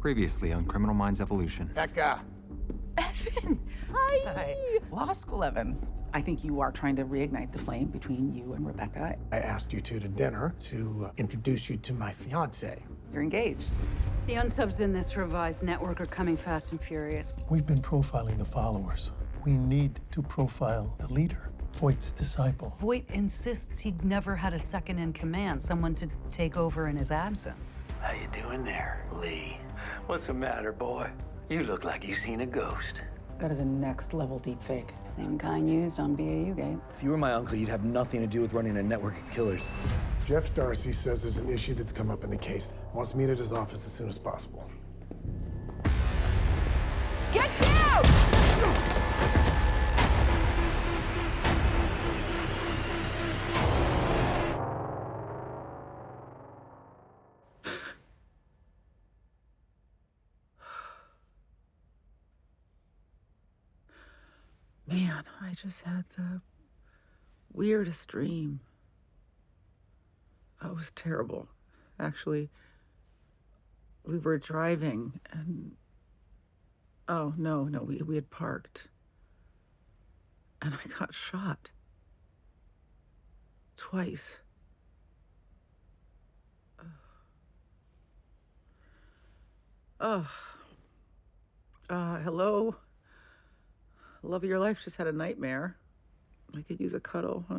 Previously on Criminal Minds Evolution. Becca! Evan! Hi! Law school, Evan. I think you are trying to reignite the flame between you and Rebecca. I asked you two to dinner to introduce you to my fiance. You're engaged. The unsubs in this revised network are coming fast and furious. We've been profiling the followers. We need to profile the leader, Voight's disciple. Voight insists he'd never had a second in command, someone to take over in his absence. How you doing there, Lee? What's the matter, boy? You look like you seen a ghost. That is a next-level deepfake. Same kind used on BAU Gate. If you were my uncle, you'd have nothing to do with running a network of killers. Jeff Darcy says there's an issue that's come up in the case. Wants to meet at his office as soon as possible. Get down! Man, I just had the weirdest dream. It was terrible. Actually, we were driving and... Oh, no, we had parked. And I got shot. Twice. Hello? Love of your life just had a nightmare. I could use a cuddle, huh?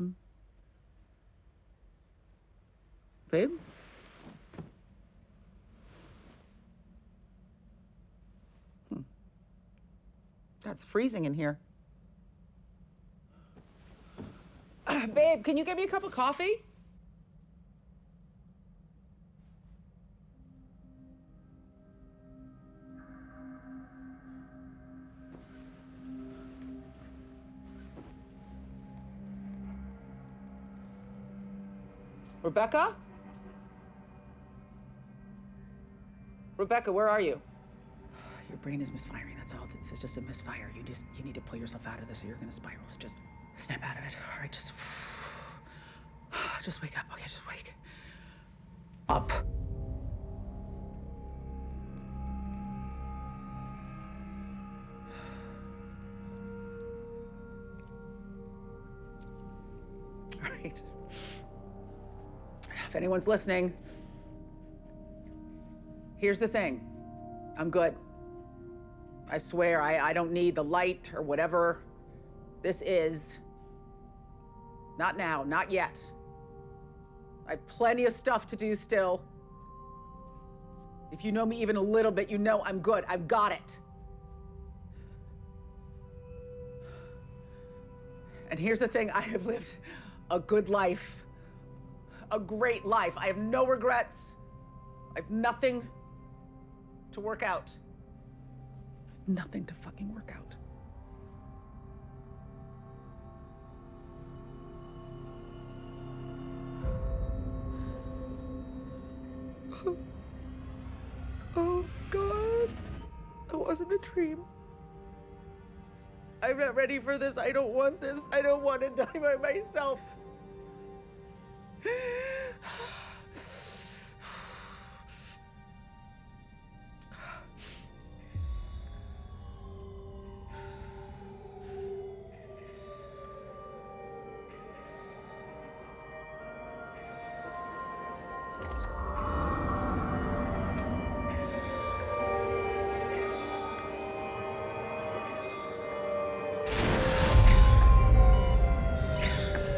Babe? That's freezing in here. Babe, can you get me a cup of coffee? Rebecca? Rebecca, where are you? Your brain is misfiring, that's all. This is just a misfire. You need to pull yourself out of this or you're gonna spiral. So just snap out of it. All right, just wake up, okay? Just wake up. All right. If anyone's listening, here's the thing. I'm good. I swear, I don't need the light or whatever this is. Not now, not yet. I have plenty of stuff to do still. If you know me even a little bit, you know I'm good. I've got it. And here's the thing, I have lived a good life. A great life. I have no regrets. I have nothing to work out. Nothing to fucking work out. Oh my God. That wasn't a dream. I'm not ready for this. I don't want this. I don't want to die by myself.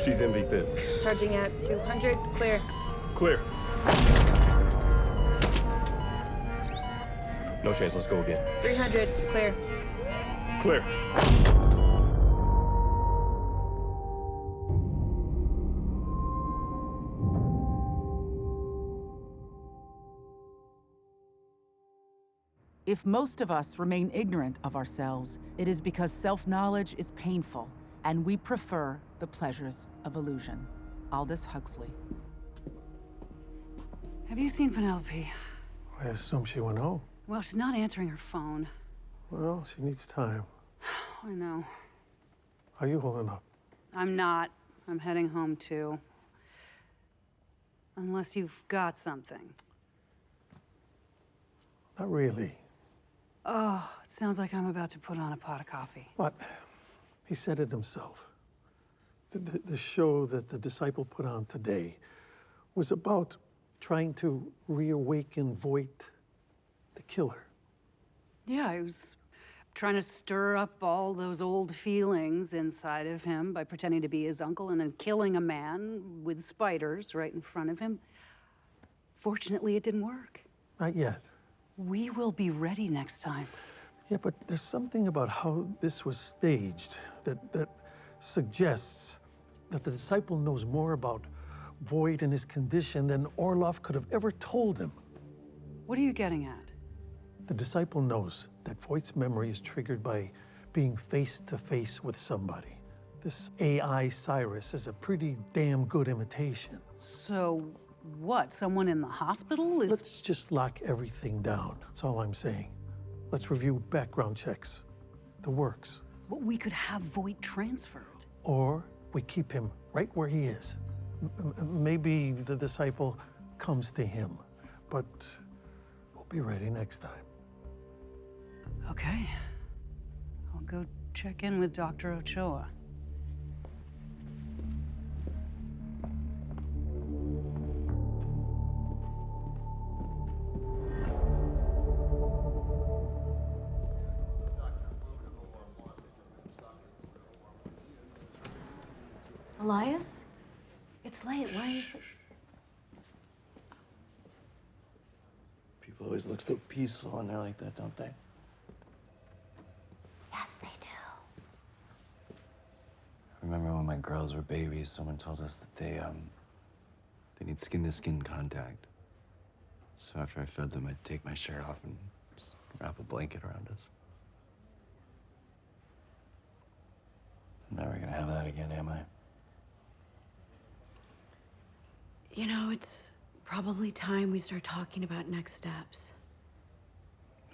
She's MV-5. Charging at 200, clear. Clear. No chance, let's go again. 300, clear. Clear. If most of us remain ignorant of ourselves, it is because self-knowledge is painful, and we prefer the pleasures of illusion. Aldous Huxley. Have you seen Penelope? I assume she went home. Well, she's not answering her phone. Well, she needs time. I know. How are you holding up? I'm not. I'm heading home too. Unless you've got something. Not really. Oh, it sounds like I'm about to put on a pot of coffee. But he said it himself. The show that the disciple put on today was about trying to reawaken Voight, the killer. Yeah, I was trying to stir up all those old feelings inside of him by pretending to be his uncle and then killing a man with spiders right in front of him. Fortunately, it didn't work. Not yet. We will be ready next time. Yeah, but there's something about how this was staged that suggests that the disciple knows more about Voight and his condition than Orloff could have ever told him. What are you getting at? The disciple knows that Voight's memory is triggered by being face to face with somebody. This AI Cyrus is a pretty damn good imitation. So, what? Someone in the hospital is. Let's just lock everything down. That's all I'm saying. Let's review background checks, the works. Well, we could have Voight transferred. Or we keep him right where he is. Maybe the disciple comes to him, but we'll be ready next time. Okay. I'll go check in with Dr. Ochoa. Elias? It's late. Why are you so... People always look so peaceful when they're like that, don't they? Yes, they do. I remember when my girls were babies, someone told us that they need skin-to-skin contact. So after I fed them, I'd take my shirt off and just wrap a blanket around us. I'm never gonna have that again, am I? You know, it's probably time we start talking about next steps.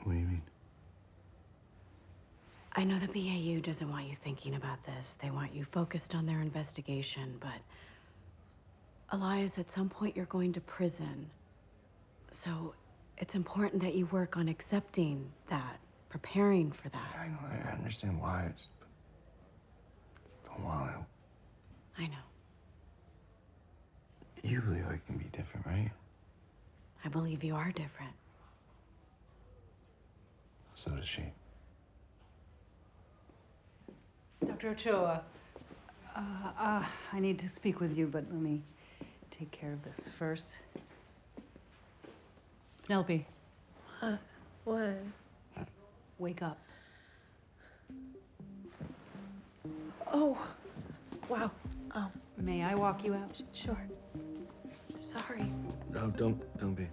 What do you mean? I know the BAU doesn't want you thinking about this. They want you focused on their investigation, but Elias, at some point you're going to prison. So it's important that you work on accepting that, preparing for that. I know, I understand why. I just don't want to. I know. You believe I can be different, right? I believe you are different. So does she. Dr. Ochoa, I need to speak with you, but let me take care of this first. Penelope. What? Wake up. Oh, wow. May I walk you out? Sure. Sorry. No, don't be.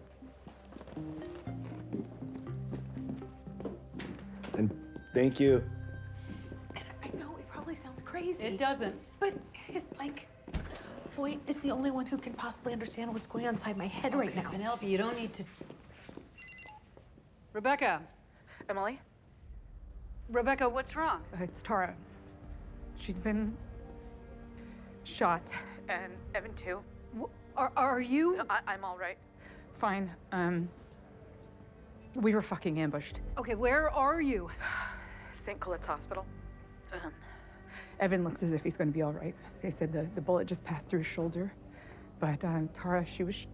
And thank you. I know it probably sounds crazy. It doesn't. But it's like, Voight is the only one who can possibly understand what's going on inside my head right now. Penelope, you don't need to. Rebecca. Emily? Rebecca, what's wrong? It's Tara. She's been shot, and Evan too. Are you? I'm all right. Fine. We were fucking ambushed. Okay, where are you? St. Colette's Hospital. Evan looks as if he's going to be all right. They said the bullet just passed through his shoulder. But Tara, she was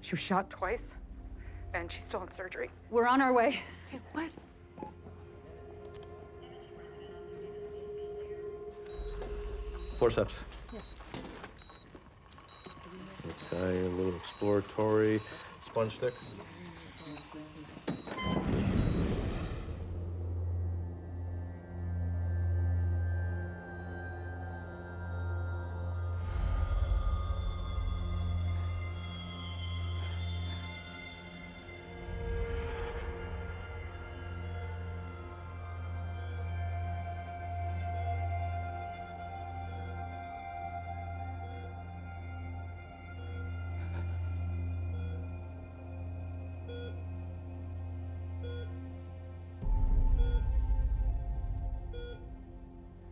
shot twice, and she's still in surgery. We're on our way. Hey, what? Forceps. Yes. Okay, a little exploratory sponge stick.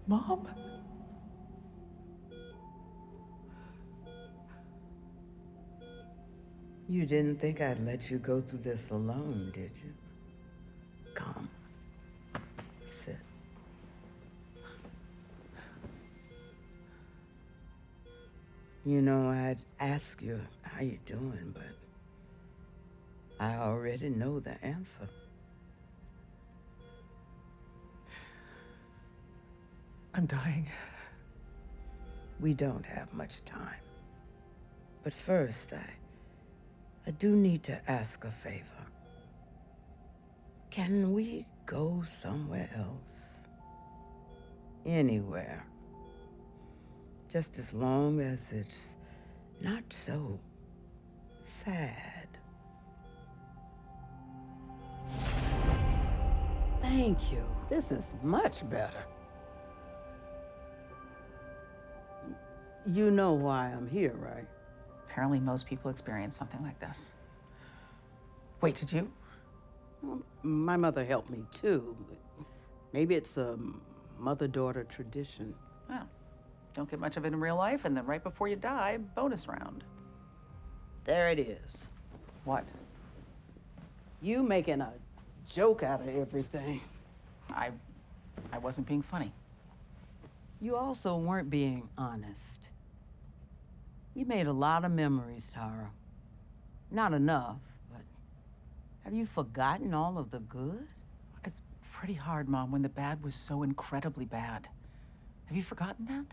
Mom? You didn't think I'd let you go through this alone, did you? Come. Sit. You know, I'd ask you how you doing, but I already know the answer. I'm dying. We don't have much time. But first, I do need to ask a favor. Can we go somewhere else? Anywhere. Just as long as it's not so sad. Thank you. This is much better. You know why I'm here, right? Apparently most people experience something like this. Wait, did you? Well, my mother helped me too, but maybe it's a mother-daughter tradition. Well, don't get much of it in real life, and then right before you die, bonus round. There it is. What? You making a joke out of everything. I wasn't being funny. You also weren't being honest. You made a lot of memories, Tara. Not enough, but have you forgotten all of the good? It's pretty hard, Mom, when the bad was so incredibly bad. Have you forgotten that?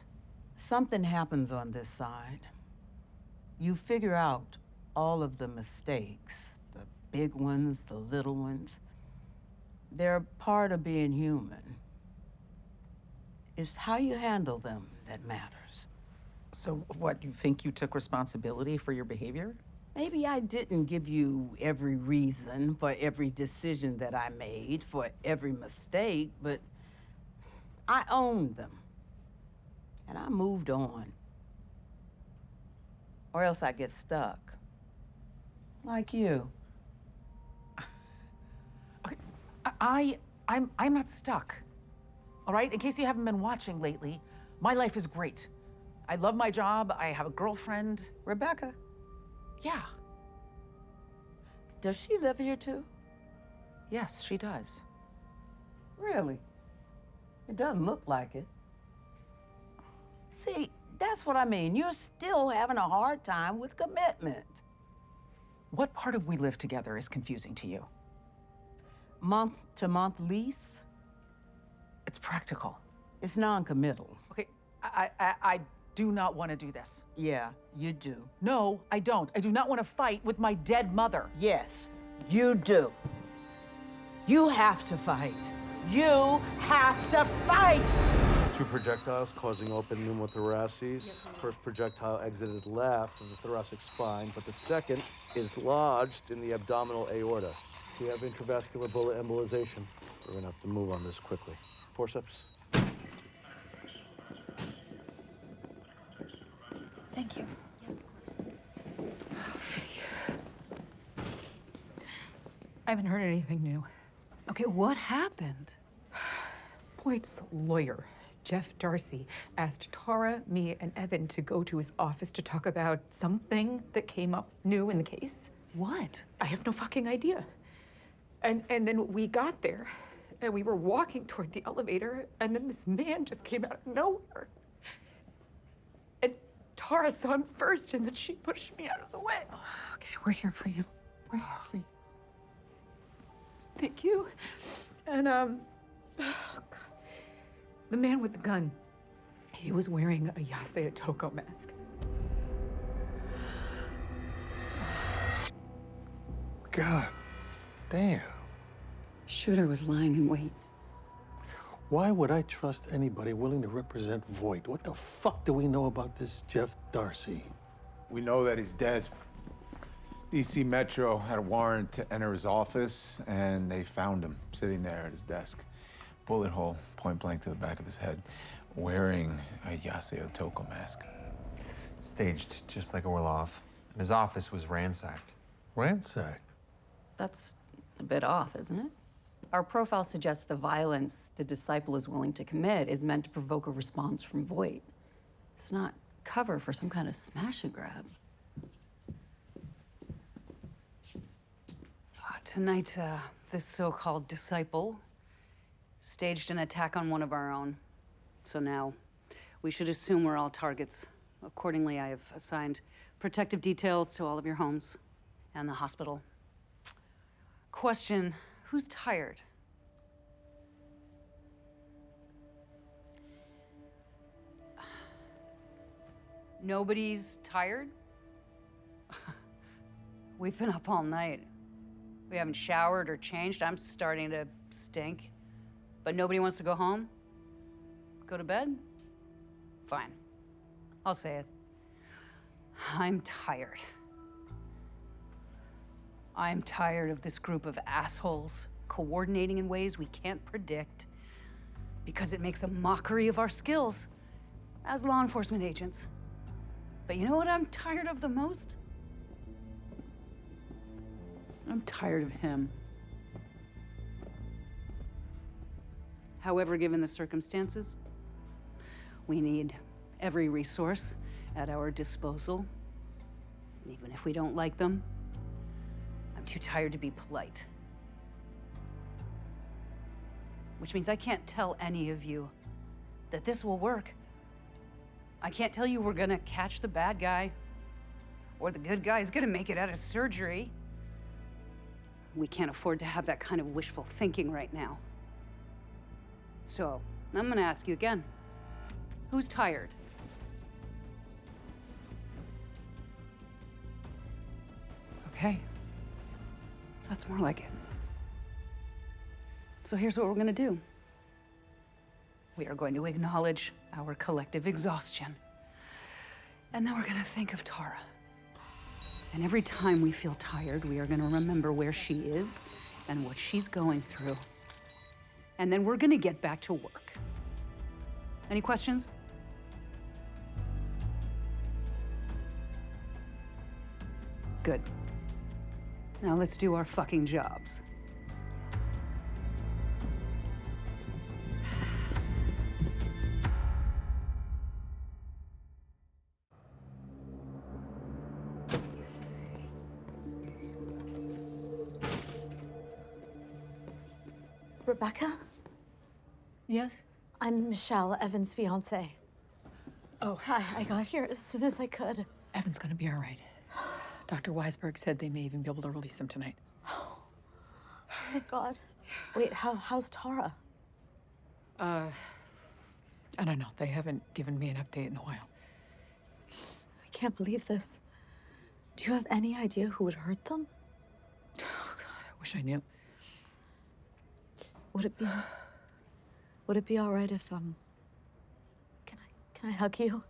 Something happens on this side. You figure out all of the mistakes, the big ones, the little ones. They're part of being human. It's how you handle them that matters. So what, you think you took responsibility for your behavior? Maybe I didn't give you every reason for every decision that I made, for every mistake, but I owned them. And I moved on. Or else I get stuck. Like you. Okay, I'm not stuck. All right, in case you haven't been watching lately, my life is great. I love my job, I have a girlfriend. Rebecca. Yeah. Does she live here too? Yes, she does. Really? It doesn't look like it. See, that's what I mean. You're still having a hard time with commitment. What part of we live together is confusing to you? Month-to-month lease? It's practical. It's non-committal. Okay, I do not want to do this. Yeah, you do. No, I don't. I do not want to fight with my dead mother. Yes, you do. You have to fight. You have to fight! 2 projectiles causing open pneumothoraces. First projectile exited left of the thoracic spine, but the second is lodged in the abdominal aorta. We have intravascular bullet embolization. We're gonna have to move on this quickly. Forceps. Thank you. I haven't heard anything new. Okay, what happened? Boyd's lawyer, Jeff Darcy, asked Tara, me, and Evan to go to his office to talk about something that came up new in the case. What? I have no fucking idea. And then we got there, and we were walking toward the elevator, and then this man just came out of nowhere. And Tara saw him first, and then she pushed me out of the way. Okay, we're here for you. We're here for you. Thank you. And, oh, God. The man with the gun, he was wearing a Yasei Atoko mask. God damn. Shooter was lying in wait. Why would I trust anybody willing to represent Voight? What the fuck do we know about this Jeff Darcy? We know that he's dead. DC Metro had a warrant to enter his office, and they found him sitting there at his desk. Bullet hole, point blank to the back of his head, wearing a Yasei Otoko mask. Staged just like Orlov. And his office was ransacked. Ransacked? That's a bit off, isn't it? Our profile suggests the violence the disciple is willing to commit is meant to provoke a response from Voight. It's not cover for some kind of smash and grab. Tonight, this so-called disciple staged an attack on one of our own. So now, we should assume we're all targets. Accordingly, I have assigned protective details to all of your homes and the hospital. Question, who's tired? Nobody's tired? We've been up all night. We haven't showered or changed. I'm starting to stink. But nobody wants to go home? Go to bed? Fine. I'll say it. I'm tired. I'm tired of this group of assholes coordinating in ways we can't predict because it makes a mockery of our skills as law enforcement agents. But you know what I'm tired of the most? I'm tired of him. However, given the circumstances, we need every resource at our disposal. Even if we don't like them, I'm too tired to be polite. Which means I can't tell any of you that this will work. I can't tell you we're gonna catch the bad guy or the good guy's gonna make it out of surgery. We can't afford to have that kind of wishful thinking right now. So, I'm gonna ask you again. Who's tired? Okay. That's more like it. So here's what we're gonna do. We are going to acknowledge our collective exhaustion. And then we're gonna think of Tara. And every time we feel tired, we are gonna remember where she is and what she's going through. And then we're gonna get back to work. Any questions? Good. Now let's do our fucking jobs. Rebecca? Yes? I'm Michelle, Evan's fiance. Oh. Hi, I got here as soon as I could. Evan's gonna be all right. Dr. Weisberg said they may even be able to release him tonight. Thank God. Wait, how's Tara? I don't know. They haven't given me an update in a while. I can't believe this. Do you have any idea who would hurt them? Oh, God, I wish I knew. Would it be all right if, can I hug you?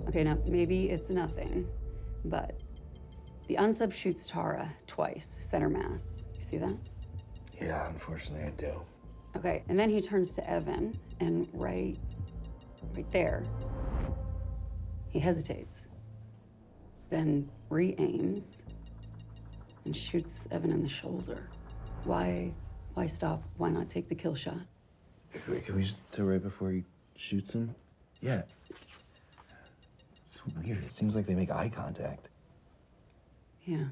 Okay, now maybe it's nothing, but the unsub shoots Tara twice, center mass. You see that? Yeah, unfortunately I do. Okay, and then he turns to Evan, and right there, he hesitates, then re-aims and shoots Evan in the shoulder. Why stop? Why not take the kill shot? Wait, can we just do it right before he shoots him? Yeah. It's weird. It seems like they make eye contact. Yeah.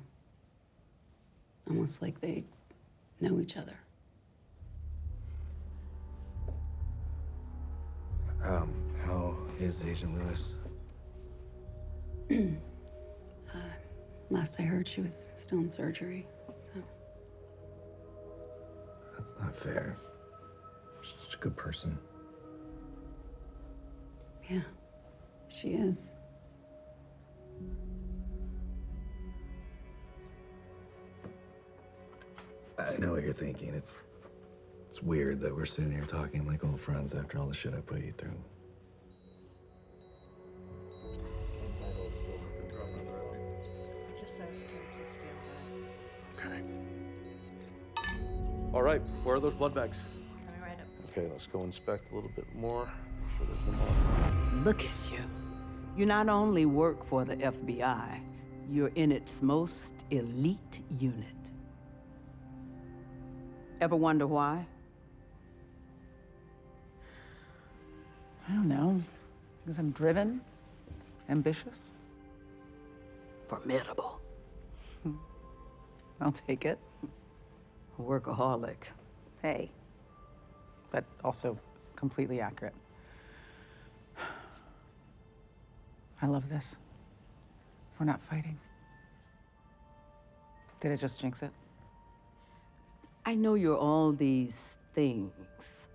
Almost like they know each other. How is Agent Lewis? Last I heard, she was still in surgery, so. That's not fair. She's such a good person. Yeah, she is. I know what you're thinking. It's weird that we're sitting here talking like old friends after all the shit I put you through. All right, where are those blood bags? Okay, let's go inspect a little bit more. Make sure there's no more. Look at you. You not only work for the FBI, you're in its most elite unit. Ever wonder why? I don't know. Because I'm driven, ambitious. Formidable. I'll take it. A workaholic. Hey. But also completely accurate. I love this. We're not fighting. Did I just jinx it? I know you're all these things,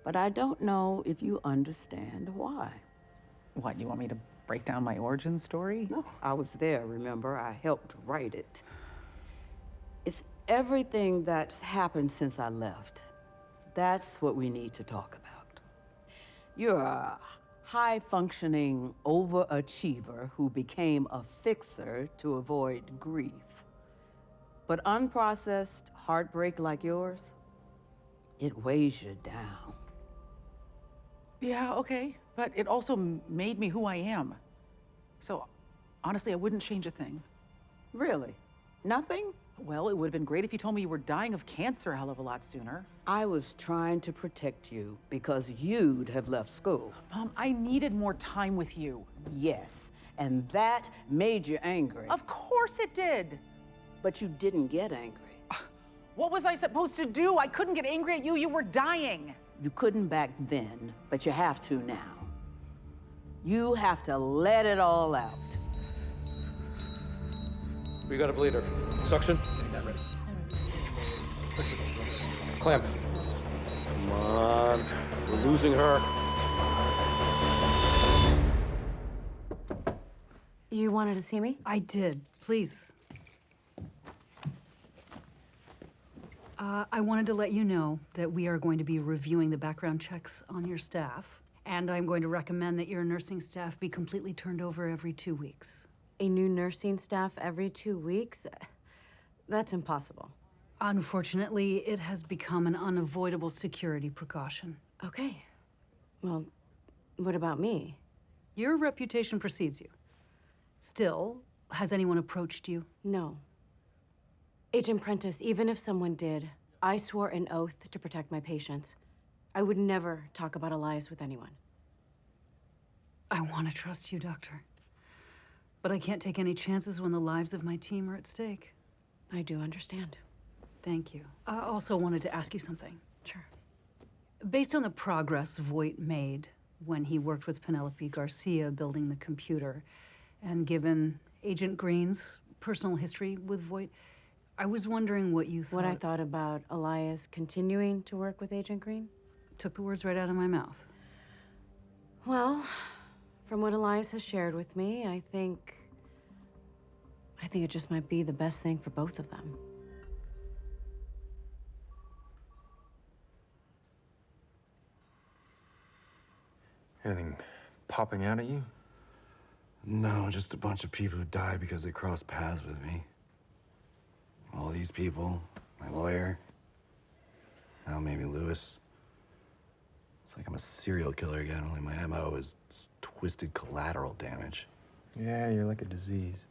but I don't know if you understand why. What, you want me to break down my origin story? No, I was there, remember? I helped write it. It's everything that's happened since I left. That's what we need to talk about. You're a high-functioning overachiever who became a fixer to avoid grief. But unprocessed heartbreak like yours, it weighs you down. Yeah, okay. But it also made me who I am. So, honestly, I wouldn't change a thing. Really? Nothing? Well, it would have been great if you told me you were dying of cancer a hell of a lot sooner. I was trying to protect you because you'd have left school. Mom, I needed more time with you. Yes, and that made you angry. Of course it did. But you didn't get angry. What was I supposed to do? I couldn't get angry at you. You were dying. You couldn't back then, but you have to now. You have to let it all out. We got a bleeder. Suction. Clamp. Come on. We're losing her. You wanted to see me? I did. Please. I wanted to let you know that we are going to be reviewing the background checks on your staff, and I'm going to recommend that your nursing staff be completely turned over every 2 weeks. A new nursing staff every 2 weeks? That's impossible. Unfortunately, it has become an unavoidable security precaution. Okay. Well, what about me? Your reputation precedes you. Still, has anyone approached you? No. Agent Prentice, even if someone did, I swore an oath to protect my patients. I would never talk about Elias with anyone. I want to trust you, Doctor. But I can't take any chances when the lives of my team are at stake. I do understand. Thank you. I also wanted to ask you something. Sure. Based on the progress Voight made when he worked with Penelope Garcia building the computer, and given Agent Green's personal history with Voight, I was wondering what you thought. What I thought about Elias continuing to work with Agent Green? Took the words right out of my mouth. Well, from what Elias has shared with me, I think it just might be the best thing for both of them. Anything popping out at you? No, just a bunch of people who died because they crossed paths with me. All these people, my lawyer, now maybe Lewis. It's like I'm a serial killer again, only my MO is twisted collateral damage. Yeah, you're like a disease.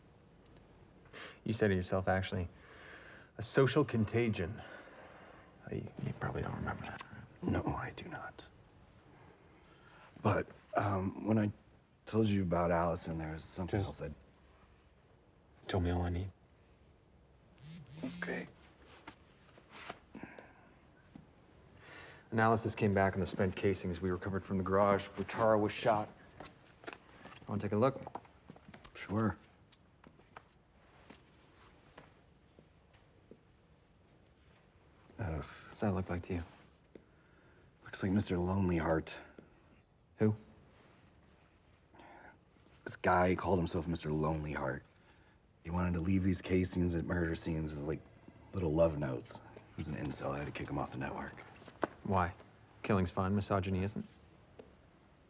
You said it yourself, actually. A social contagion. You probably don't remember that, right? No, I do not. But when I told you about Allison, there was something else I... Tell me all I need. Okay. Analysis came back on the spent casings we recovered from the garage where Tara was shot. Want to take a look? Sure. What's that look like to you? Looks like Mr. Lonely Heart. Who? This guy called himself Mr. Lonely Heart. He wanted to leave these casings at murder scenes as like little love notes. He's an incel. I had to kick him off the network. Why? Killing's fine, misogyny isn't?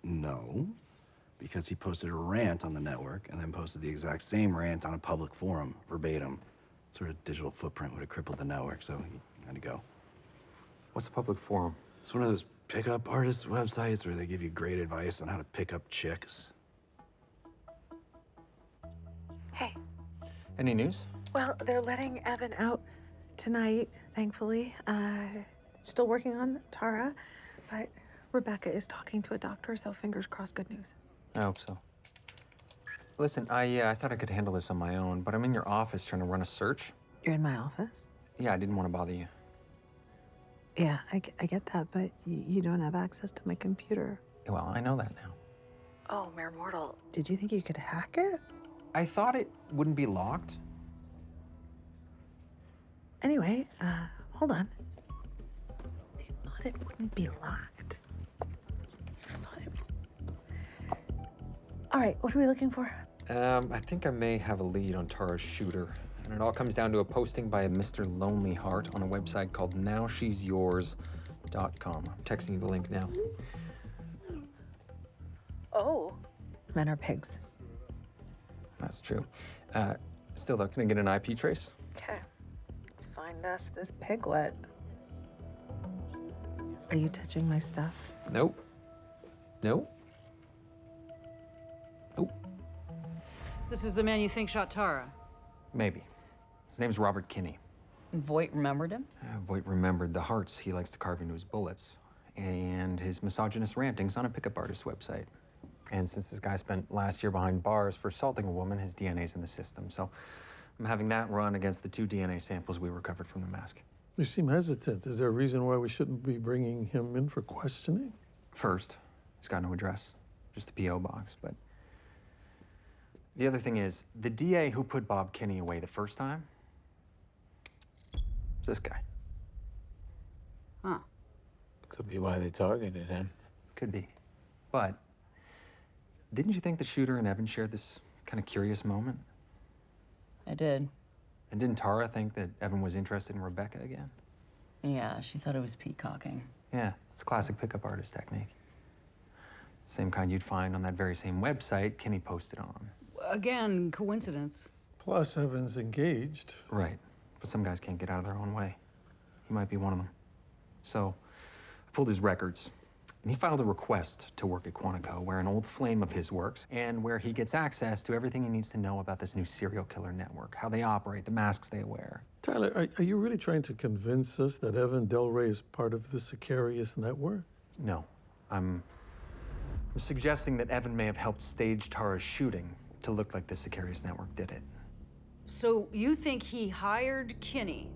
No, because he posted a rant on the network and then posted the exact same rant on a public forum, verbatim. Sort of digital footprint would have crippled the network, so he had to go. What's a public forum? It's one of those pickup artist websites where they give you great advice on how to pick up chicks. Hey, Any news? well, they're letting Evan out tonight, thankfully. Still working on Tara, but Rebecca is talking to a doctor, so fingers crossed, good news. I hope so. Listen, I thought I could handle this on my own, but I'm in your office trying to run a search. You're in my office? Yeah, I didn't want to bother you. Yeah, I get that, but you don't have access to my computer. Well, I know that now. Oh, Mere Mortal. Did you think you could hack it? I thought it wouldn't be locked. Anyway, hold on. I thought it wouldn't be locked. All right, what are we looking for? I think I may have a lead on Tara's shooter. And it all comes down to a posting by a Mr. Lonely Heart on a website called NowShe'sYours.com. I'm texting you the link now. Oh. Men are pigs. That's true. Still though, can I get an IP trace? Okay. Let's find us this piglet. Are you touching my stuff? Nope. Nope. Nope. This is the man you think shot Tara. Maybe. His name's Robert Kinney. Voight remembered him? Voight remembered the hearts he likes to carve into his bullets and his misogynist rantings on a pickup artist website. And since this guy spent last year behind bars for assaulting a woman, his DNA's in the system. So I'm having that run against the 2 DNA samples we recovered from the mask. You seem hesitant. Is there a reason why we shouldn't be bringing him in for questioning? First, he's got no address, just a P.O. box. But the other thing is, the DA who put Bob Kinney away the first time is this guy. Huh. Could be why they targeted him. Could be. But didn't you think the shooter and Evan shared this kind of curious moment? I did. And didn't Tara think that Evan was interested in Rebecca again? Yeah, she thought it was peacocking. Yeah, it's classic pickup artist technique. Same kind you'd find on that very same website Kinney posted on. Again, coincidence. Plus, Evan's engaged. Right, but some guys can't get out of their own way. He might be one of them. So, I pulled his records, and he filed a request to work at Quantico, where an old flame of his works, and where he gets access to everything he needs to know about this new serial killer network, how they operate, the masks they wear. Tyler, are you really trying to convince us that Evan Delray is part of the Sicarius network? No, I'm suggesting that Evan may have helped stage Tara's shooting to look like the Sicarius network did it. So you think he hired Kinney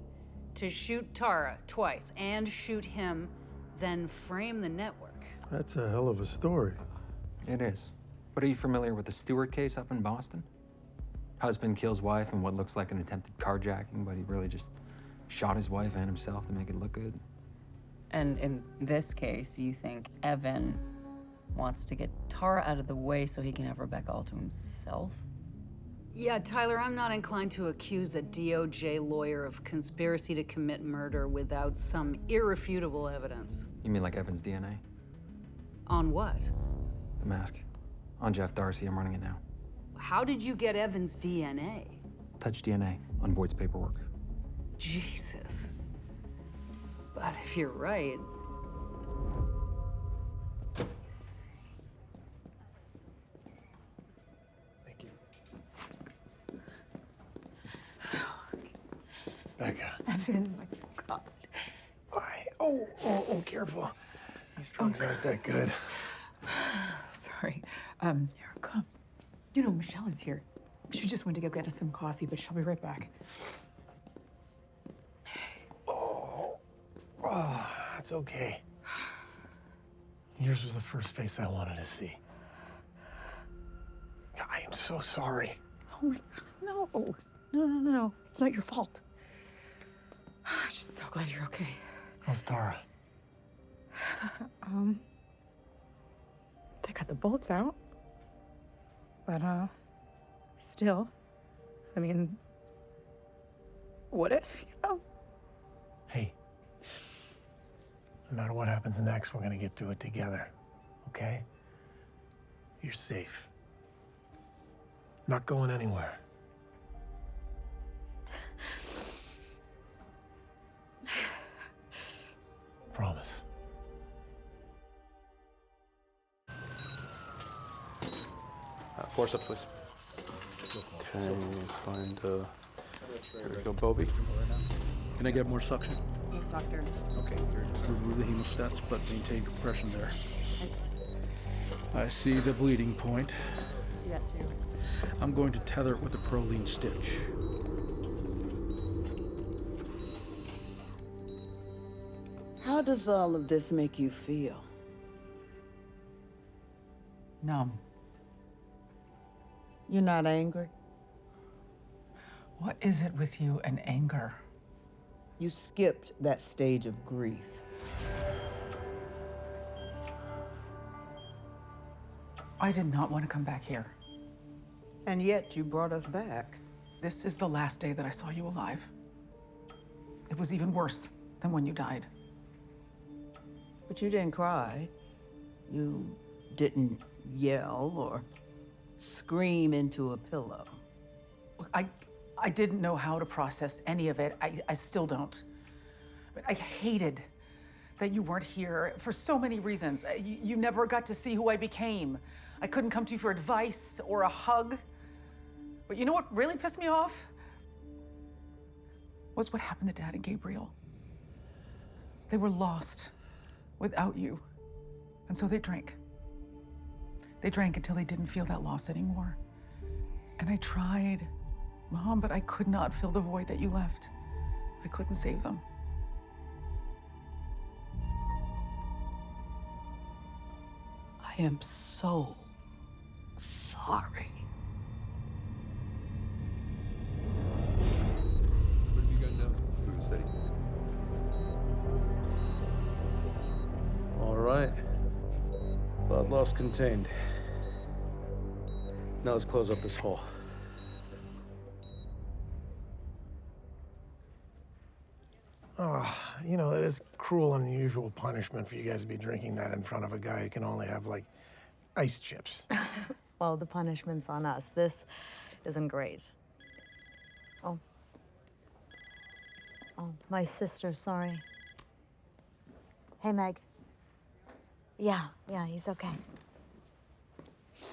to shoot Tara twice and shoot him, then frame the network? That's a hell of a story. It is. But are you familiar with the Stewart case up in Boston? Husband kills wife in what looks like an attempted carjacking, but he really just shot his wife and himself to make it look good. And in this case, you think Evan wants to get Tara out of the way so he can have Rebecca all to himself? Yeah, Tyler, I'm not inclined to accuse a DOJ lawyer of conspiracy to commit murder without some irrefutable evidence. You mean like Evan's DNA? On what? The mask. On Jeff Darcy, I'm running it now. How did you get Evan's DNA? Touch DNA on Voight's paperwork. Jesus. But if you're right, Becca. Evan, my God. All right. Oh, careful. These drugs aren't that good. Sorry. Here, come. You know, Michelle is here. She just went to go get us some coffee, but she'll be right back. Oh, that's okay. Yours was the first face I wanted to see. I am so sorry. Oh my God, no. No. It's not your fault. I'm just so glad you're okay. How's Tara? They got the bolts out. But, still, I mean, what if, you know? Hey, no matter what happens next, we're gonna get through it together, okay? You're safe. Not going anywhere. Forceps, please. Okay, find, here we go, Bobby. Can I get more suction? Yes, doctor. Okay, remove the hemostats, but maintain compression there. I see the bleeding point. See that too. I'm going to tether it with a Prolene stitch. How does all of this make you feel? Numb. You're not angry? What is it with you and anger? You skipped that stage of grief. I did not want to come back here. And yet you brought us back. This is the last day that I saw you alive. It was even worse than when you died. But you didn't cry. You didn't yell or scream into a pillow. Look, I didn't know how to process any of it. I still don't. But I hated that you weren't here for so many reasons. You never got to see who I became. I couldn't come to you for advice or a hug. But you know what really pissed me off? Was what happened to Dad and Gabriel. They were lost without you. And so they drank. They drank until they didn't feel that loss anymore. And I tried, Mom, but I could not fill the void that you left. I couldn't save them. I am so sorry. What have you got now? Food city. All right. Blood loss contained. Now let's close up this hole. Oh, you know, that is cruel and unusual punishment for you guys to be drinking that in front of a guy who can only have, like, ice chips. Well, the punishment's on us. This isn't great. Oh. Oh, my sister, sorry. Hey, Meg. Yeah, he's okay.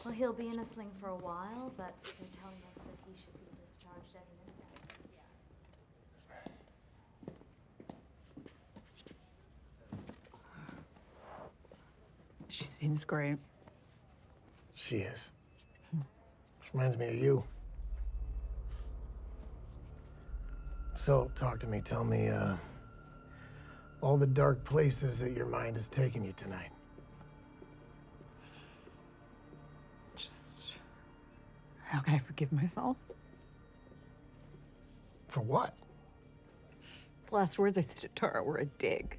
Well, he'll be in a sling for a while, but they're telling us that he should be discharged any minute. She seems great. She is. Which reminds me of you. So, talk to me. Tell me, all the dark places that your mind has taken you tonight. Just, how can I forgive myself? For what? The last words I said to Tara were a dig.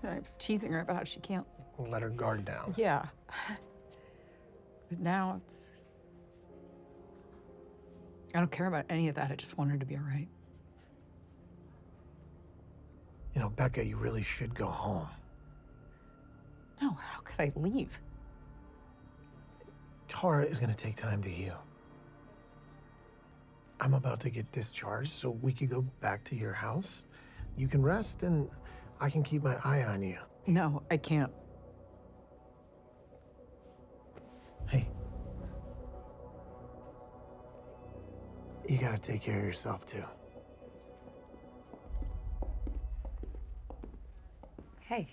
And I was teasing her about how she can't. Let her guard down. Yeah. But now it's. I don't care about any of that. I just want her to be all right. You know, Becca, you really should go home. No, how could I leave? Tara is gonna take time to heal. I'm about to get discharged, so we could go back to your house. You can rest, and I can keep my eye on you. No, I can't. Hey. You gotta take care of yourself, too. Hey.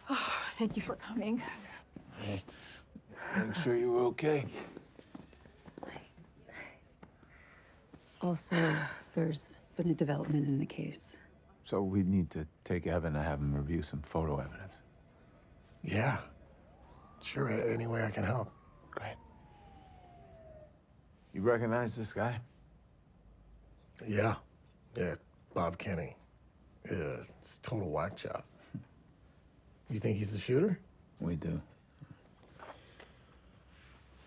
Oh, thank you for coming. Hey, make sure you were okay. Also, there's been a development in the case. So we need to take Evan and have him review some photo evidence. Yeah. Sure, any way I can help. Great. You recognize this guy? Yeah. Yeah, Bob Kenny. Yeah, it's a total whack job. You think he's the shooter? We do.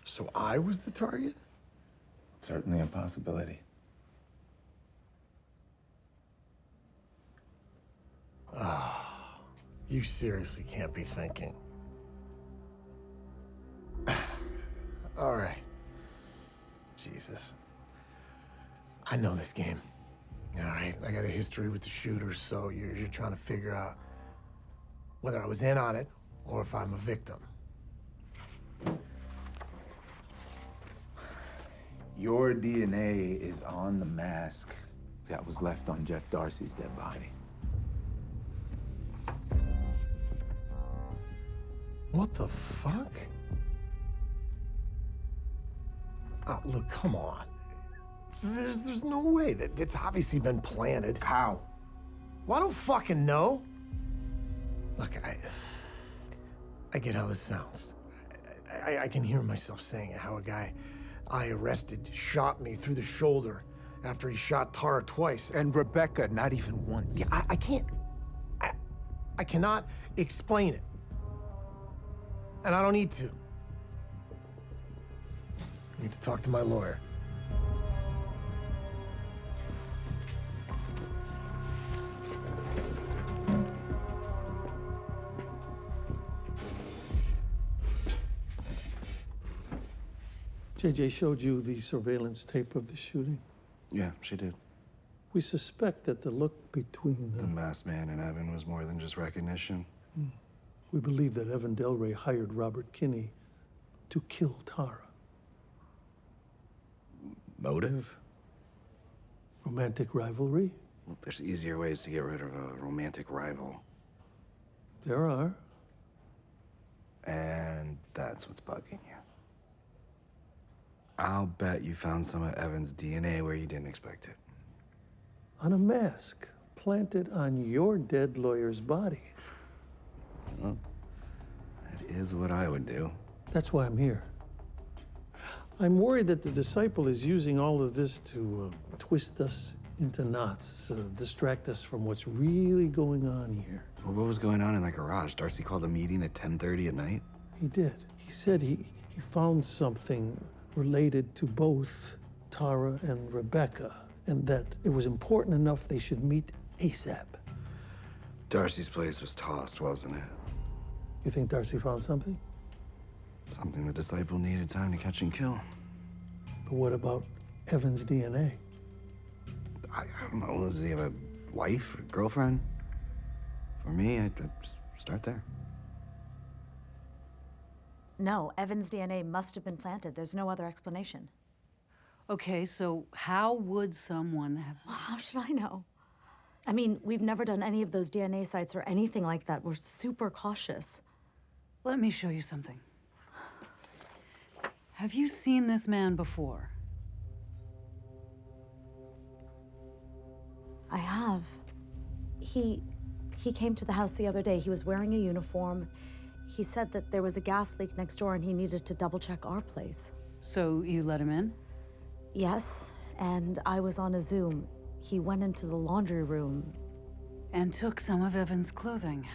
So I was the target? Certainly a possibility. Ah, you seriously can't be thinking. All right. Jesus. I know this game. All right, I got a history with the shooters, so you're trying to figure out whether I was in on it or if I'm a victim. Your DNA is on the mask that was left on Jeff Darcy's dead body. What the fuck? Oh, look, come on. There's no way that it's obviously been planted. How? Well, I don't fucking know. Look, I get how this sounds. I can hear myself saying it, how a guy I arrested shot me through the shoulder after he shot Tara twice. And Rebecca, not even once. Yeah, I can't. I cannot explain it. And I don't need to. I need to talk to my lawyer. JJ showed you the surveillance tape of the shooting. Yeah, she did. We suspect that the look between The masked man and Evan was more than just recognition. We believe that Evan Delray hired Robert Kinney to kill Tara. Motive? Romantic rivalry? Well, there's easier ways to get rid of a romantic rival. There are. And that's what's bugging you. I'll bet you found some of Evan's DNA where you didn't expect it. On a mask planted on your dead lawyer's body. Well, that is what I would do. That's why I'm here. I'm worried that the disciple is using all of this to twist us into knots, distract us from what's really going on here. Well, what was going on in that garage? Darcy called a meeting at 10:30 at night? He did. He said he found something related to both Tara and Rebecca, and that it was important enough they should meet ASAP. Darcy's place was tossed, wasn't it? You think Darcy found something? Something the disciple needed time to catch and kill. But what about Evan's DNA? I don't know. Does he have a wife, or girlfriend? For me, I'd start there. No, Evan's DNA must have been planted. There's no other explanation. Okay, so how would someone have... Well, how should I know? I mean, we've never done any of those DNA sites or anything like that. We're super cautious. Let me show you something. Have you seen this man before? I have. He came to the house the other day. He was wearing a uniform. He said that there was a gas leak next door and he needed to double check our place. So you let him in? Yes, and I was on a Zoom. He went into the laundry room. And took some of Evan's clothing.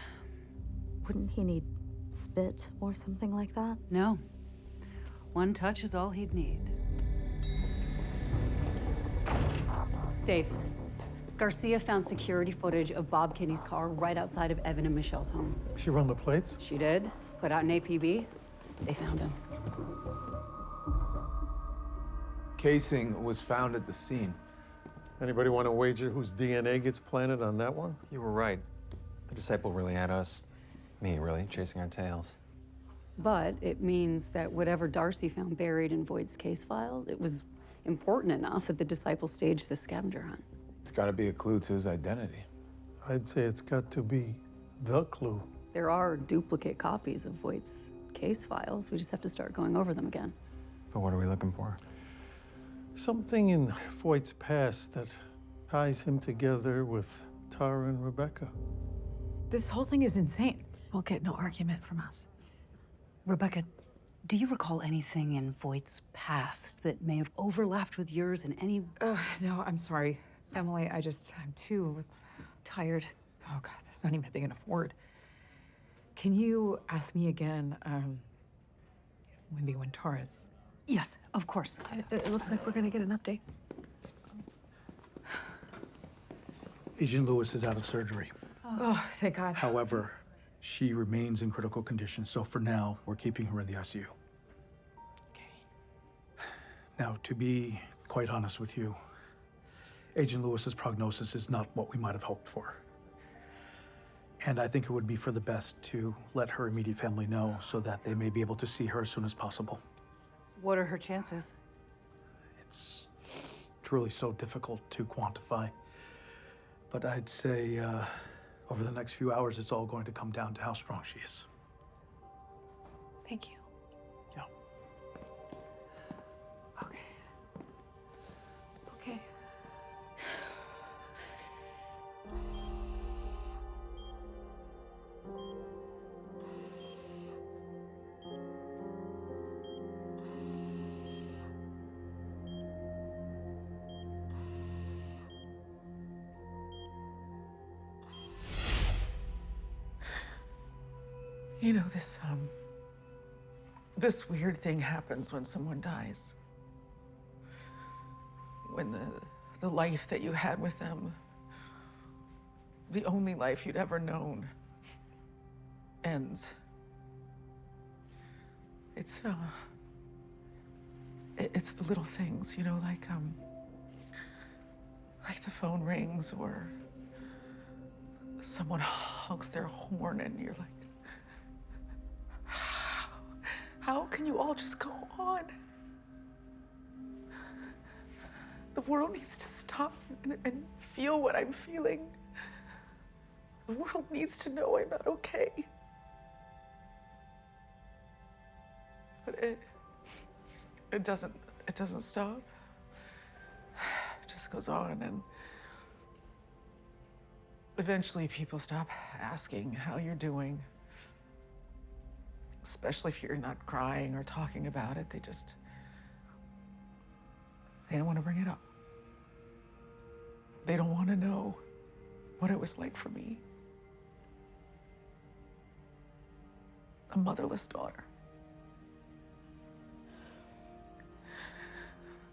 Wouldn't he need spit or something like that? No. One touch is all he'd need. Dave, Garcia found security footage of Bob Kinney's car right outside of Evan and Michelle's home. She run the plates? She did. Put out an APB. They found him. Casing was found at the scene. Anybody want to wager whose DNA gets planted on that one? You were right. The disciple really had us, me really, chasing our tails. But it means that whatever Darcy found buried in Voight's case files, it was important enough that the disciple staged the scavenger hunt. It's got to be a clue to his identity. I'd say it's got to be the clue. There are duplicate copies of Voight's case files. We just have to start going over them again. But what are we looking for? Something in Voight's past that ties him together with Tara and Rebecca. This whole thing is insane. We'll get no argument from us. Rebecca, do you recall anything in Voight's past that may have overlapped with yours in any... No, I'm sorry. Emily, I'm too tired. Oh God, that's not even a big enough word. Can you ask me again, Wendy, when Tara's... Yes, of course. It looks like we're gonna get an update. Agent Lewis is out of surgery. Oh, thank God. However, she remains in critical condition, so for now, we're keeping her in the ICU. Okay. Now, to be quite honest with you, Agent Lewis's prognosis is not what we might have hoped for. And I think it would be for the best to let her immediate family know so that they may be able to see her as soon as possible. What are her chances? It's truly so difficult to quantify. But I'd say over the next few hours, it's all going to come down to how strong she is. Thank you. Yeah. Okay. You know, this weird thing happens when someone dies. When the life that you had with them, the only life you'd ever known, ends. It's the little things, you know, like the phone rings or someone honks their horn and you're like, how can you all just go on? The world needs to stop and feel what I'm feeling. The world needs to know I'm not okay. But it doesn't stop. It just goes on, and eventually people stop asking how you're doing. Especially if you're not crying or talking about it, they don't want to bring it up. They don't want to know what it was like for me. A motherless daughter.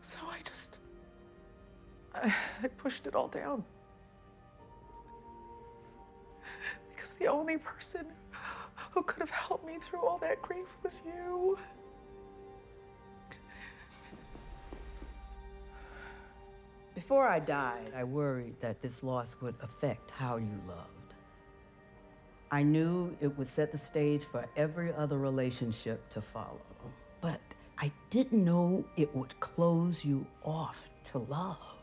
So I pushed it all down. Because the only person who could have helped me through all that grief was you. Before I died, I worried that this loss would affect how you loved. I knew it would set the stage for every other relationship to follow. But I didn't know it would close you off to love,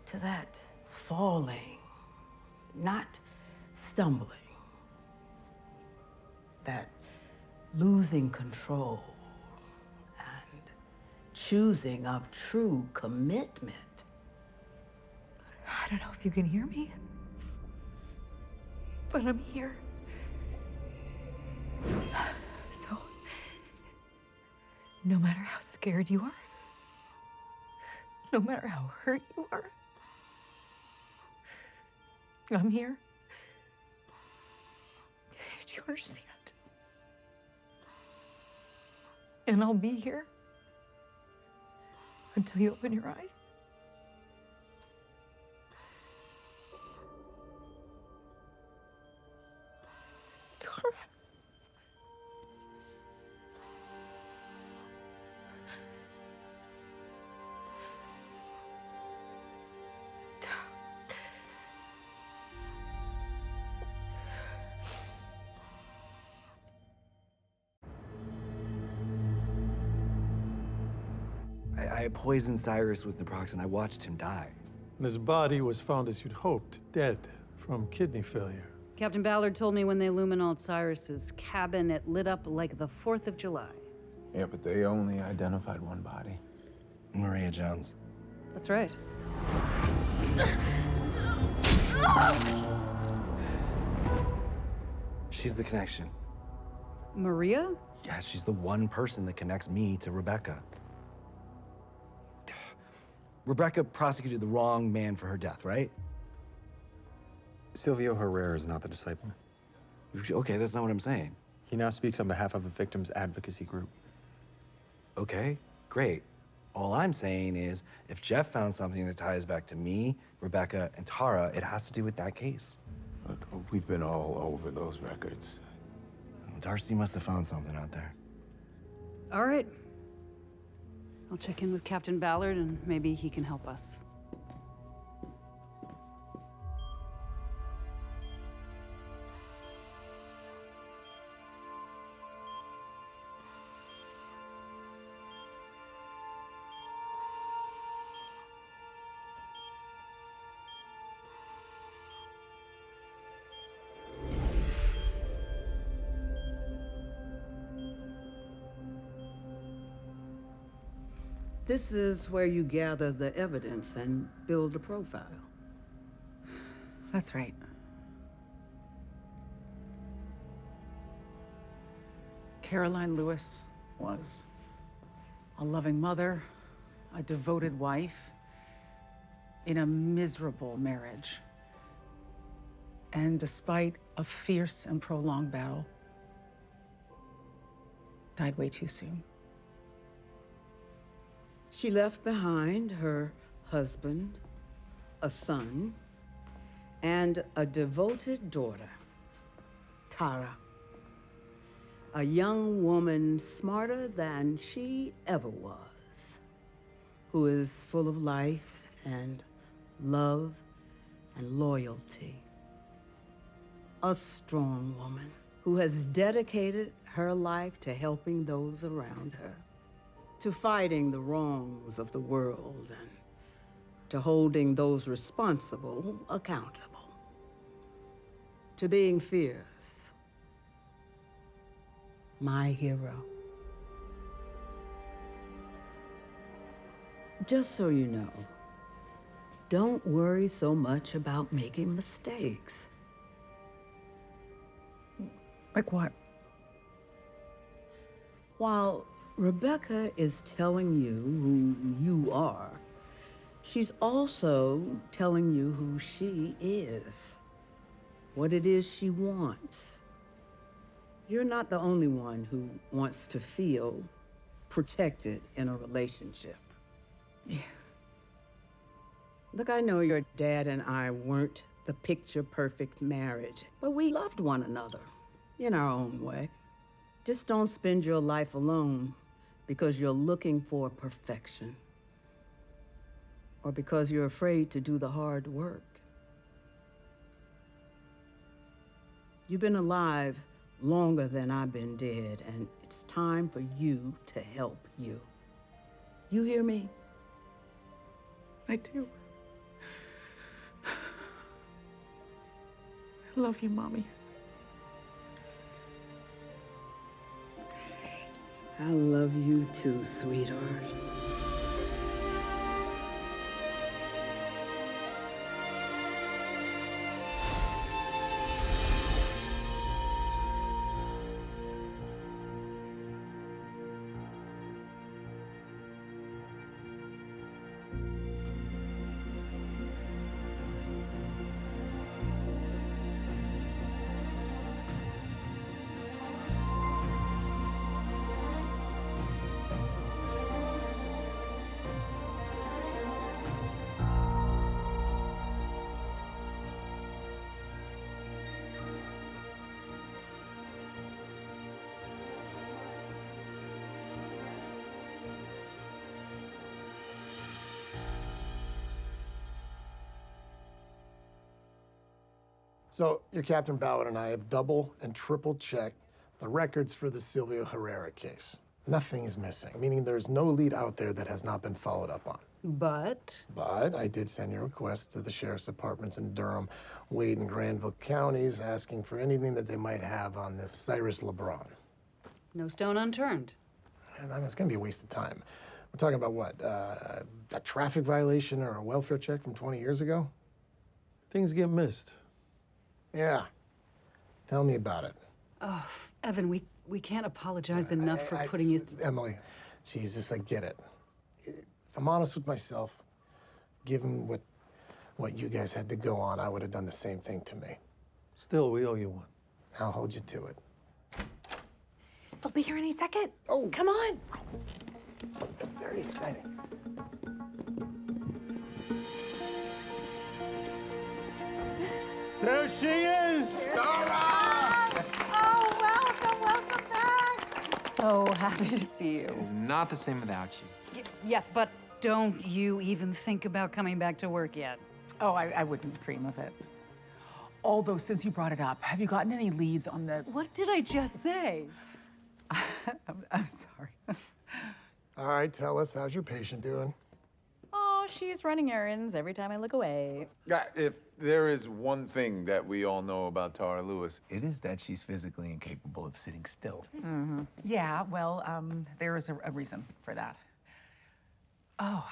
to that falling, not stumbling. That losing control and choosing of true commitment. I don't know if you can hear me, but I'm here. So, no matter how scared you are, no matter how hurt you are, I'm here. Do you understand? And I'll be here until you open your eyes. Tara. I poisoned Cyrus with naproxen. I watched him die. And his body was found as you'd hoped, dead from kidney failure. Captain Ballard told me when they luminoled Cyrus's cabin, it lit up like the 4th of July. Yeah, but they only identified one body. Maria Jones. That's right. She's the connection. Maria? Yeah, she's the one person that connects me to Rebecca. Rebecca prosecuted the wrong man for her death, right? Silvio Herrera is not the disciple. Okay, that's not what I'm saying. He now speaks on behalf of a victims advocacy group. Okay, great. All I'm saying is, if Jeff found something that ties back to me, Rebecca, and Tara, it has to do with that case. Look, we've been all over those records. Darcy must have found something out there. All right. I'll check in with Captain Ballard and maybe he can help us. This is where you gather the evidence and build a profile. That's right. Caroline Lewis was a loving mother, a devoted wife, in a miserable marriage. And despite a fierce and prolonged battle, died way too soon. She left behind her husband, a son, and a devoted daughter, Tara. A young woman smarter than she ever was, who is full of life and love and loyalty. A strong woman who has dedicated her life to helping those around her, to fighting the wrongs of the world and to holding those responsible accountable, to being fierce. My hero. Just so you know, don't worry so much about making mistakes. Like what? While Rebecca is telling you who you are, she's also telling you who she is, what it is she wants. You're not the only one who wants to feel protected in a relationship. Yeah. Look, I know your dad and I weren't the picture-perfect marriage, but we loved one another in our own way. Just don't spend your life alone because you're looking for perfection or because you're afraid to do the hard work. You've been alive longer than I've been dead, and it's time for you to help you. You hear me? I do. I love you, Mommy. I love you too, sweetheart. So your Captain Ballard and I have double and triple checked the records for the Silvio Herrera case. Nothing is missing, meaning there's no lead out there that has not been followed up on. But I did send your request to the sheriff's departments in Durham, Wade, and Granville counties asking for anything that they might have on this Cyrus LeBron. no stone unturned. And I mean, it's gonna be a waste of time. We're talking about what, a traffic violation or a welfare check from 20 years ago? Things get missed. Yeah. Tell me about it. Oh, Evan, we can't apologize enough for putting you... Emily, Jesus, I get it. If I'm honest with myself, given what you guys had to go on, I would have done the same thing to me. Still, we owe you one. I'll hold you to it. They'll be here any second. Oh, come on. Very exciting. There she is! Tara! Oh, welcome back. So happy to see you. It's not the same without you. Yes, but don't you even think about coming back to work yet. Oh, I wouldn't dream of it. Although, since you brought it up, have you gotten any leads on the... What did I just say? I'm sorry. All right, tell us, how's your patient doing? Oh, she's running errands every time I look away. If there is one thing that we all know about Tara Lewis, it is that she's physically incapable of sitting still. Yeah, well, there is a reason for that. Oh,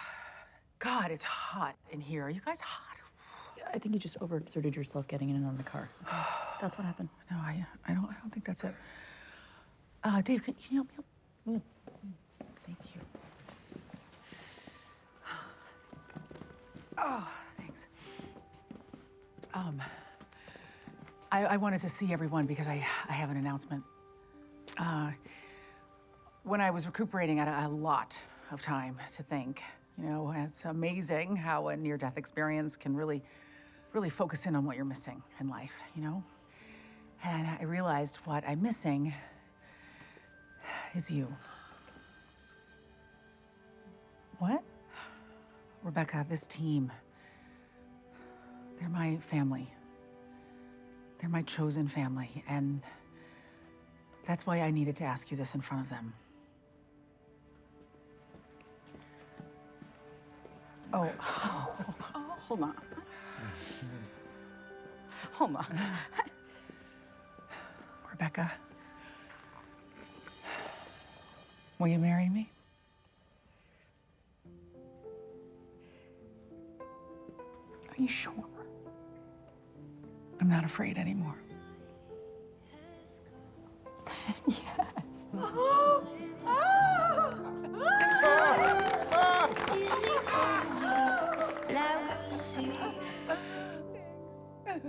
God, it's hot in here. Are you guys hot? I think you just overexerted yourself getting in and out of the car. Okay. That's what happened. No, I don't think that's it. Dave, can you help me up? Thank you. Oh, thanks. I wanted to see everyone because I have an announcement. When I was recuperating, I had a lot of time to think. You know, it's amazing how a near-death experience can really focus in on what you're missing in life, you know? And I realized what I'm missing is you. What? Rebecca, this team, they're my family. They're my chosen family, and that's why I needed to ask you this in front of them. Oh, hold on. Hold on. Rebecca, will you marry me? Are you sure? I'm not afraid anymore. Yes.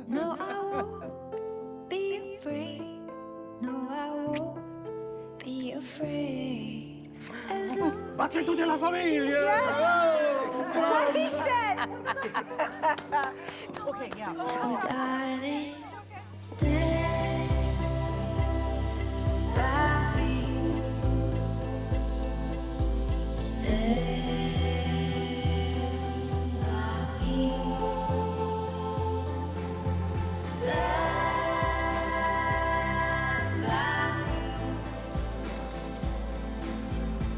No, I won't be afraid. No, I won't be afraid. As long as tutti la famiglia! What he said! Okay, yeah. So, darling, stay by me. Stay by me. Stand by me.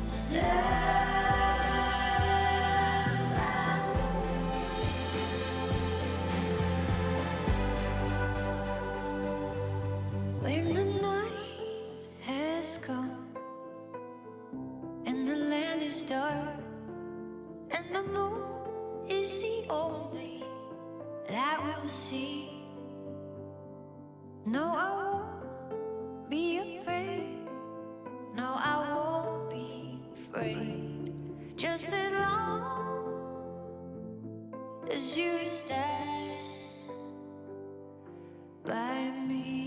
Stand by me. When the night has come and the land is dark and the moon is the only that we'll see. No, I won't be afraid. No, I won't be afraid. Just as long as you stand by me.